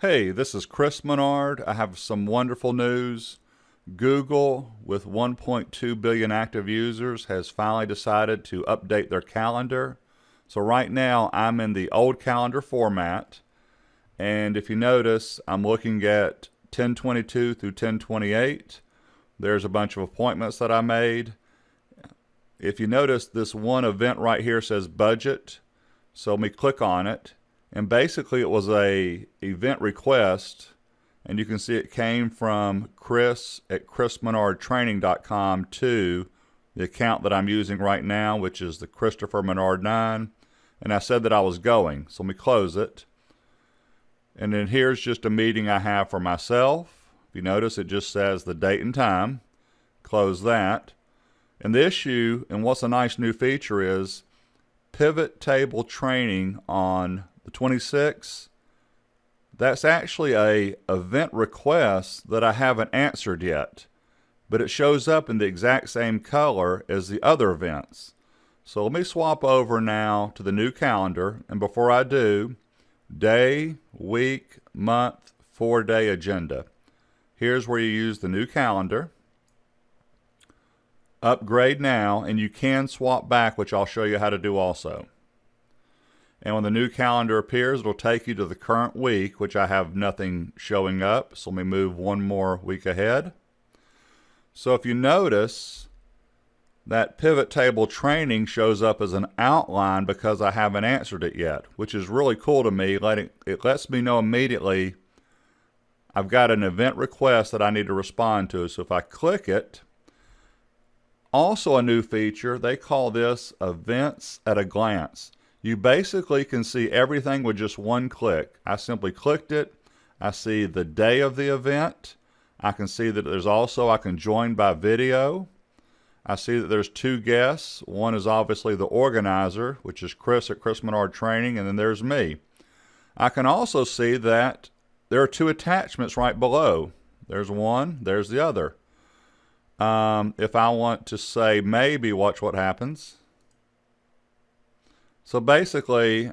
Hey, this is Chris Menard. I have some wonderful news. Google, with 1.2 billion active users, has finally decided to update their calendar. So right now I'm in the old calendar format, and if you notice, I'm looking at 10/22 through 10/28. There's a bunch of appointments that I made. If you notice, this one event right here says budget. So let me click on it. And basically it was a event request, and you can see it came from Chris at chrismenardtraining.com to the account that I'm using right now, which is the Christopher Menard 9. And I said that I was going. So let me close it. And then here's just a meeting I have for myself. If you notice, it just says the date and time. Close that. And the issue, and what's a nice new feature, is pivot table training on the 26th. That's actually a event request that I haven't answered yet, but it shows up in the exact same color as the other events. So let me swap over now to the new calendar, and before I do, day, week, month, 4-day agenda. Here's where you use the new calendar. Upgrade now, and you can swap back, which I'll show you how to do also. And when the new calendar appears, it'll take you to the current week, which I have nothing showing up. So let me move one more week ahead. So if you notice, that pivot table training shows up as an outline because I haven't answered it yet, which is really cool to me. It lets me know immediately I've got an event request that I need to respond to. So if I click it, also a new feature, they call this Events at a Glance. You basically can see everything with just one click. I simply clicked it. I see the day of the event. I can see that I can join by video. I see that there's two guests. One is obviously the organizer, which is Chris at Chris Menard Training, and then there's me. I can also see that there are two attachments right below. There's one, there's the other. If I want to say maybe, watch what happens. So basically,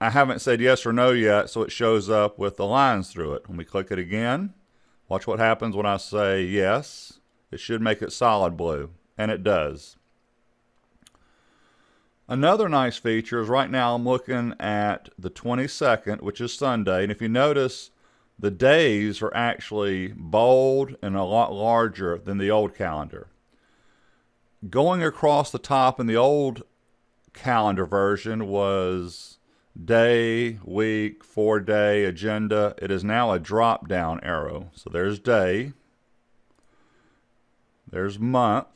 I haven't said yes or no yet, so it shows up with the lines through it. When we click it again, watch what happens when I say yes. It should make it solid blue, and it does. Another nice feature is right now I'm looking at the 22nd, which is Sunday, and if you notice, the days are actually bold and a lot larger than the old calendar. Going across the top in the old calendar version was day, week, 4-day agenda. It is now a drop down arrow. So there's day, there's month,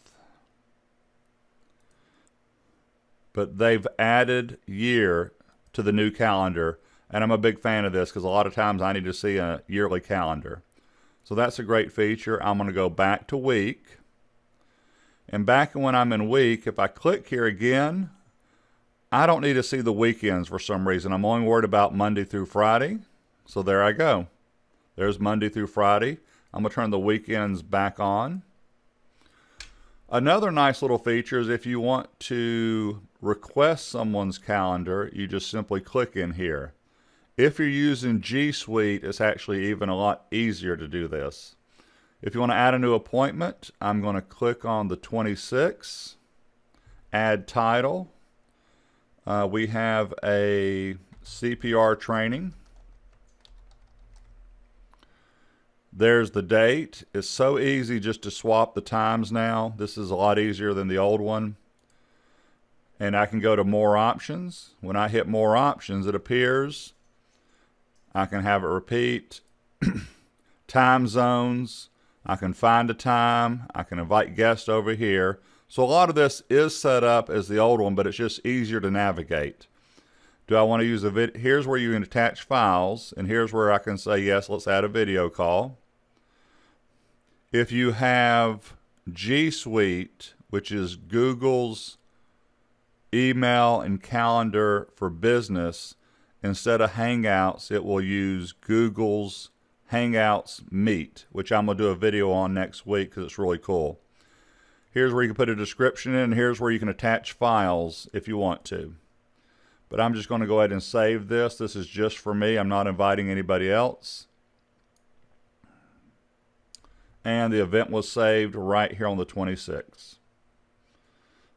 but they've added year to the new calendar, and I'm a big fan of this because a lot of times I need to see a yearly calendar. So that's a great feature. I'm going to go back to week, and back when I'm in week, if I click here again, I don't need to see the weekends for some reason. I'm only worried about Monday through Friday. So there I go. There's Monday through Friday. I'm going to turn the weekends back on. Another nice little feature is if you want to request someone's calendar, you just simply click in here. If you're using G Suite, it's actually even a lot easier to do this. If you want to add a new appointment, I'm going to click on the 26th, add title. We have a CPR training. There's the date. It's so easy just to swap the times now. This is a lot easier than the old one. And I can go to more options. When I hit more options, it appears. I can have it repeat. Time zones. I can find a time. I can invite guests over here. So a lot of this is set up as the old one, but it's just easier to navigate. Do I want to use a video? Here's where you can attach files, and here's where I can say, yes, let's add a video call. If you have G Suite, which is Google's email and calendar for business, instead of Hangouts, it will use Google's Hangouts Meet, which I'm going to do a video on next week because it's really cool. Here's where you can put a description in. Here's where you can attach files if you want to. But I'm just going to go ahead and save this. This is just for me. I'm not inviting anybody else. And the event was saved right here on the 26th.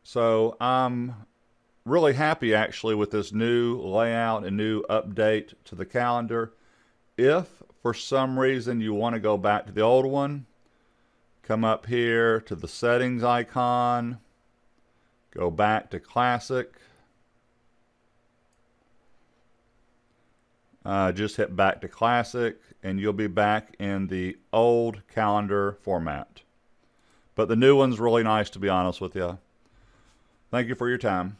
So I'm really happy actually with this new layout and new update to the calendar. If for some reason you want to go back to the old one, come up here to the settings icon, go back to classic. Just hit back to classic and you'll be back in the old calendar format. But the new one's really nice, to be honest with you. Thank you for your time.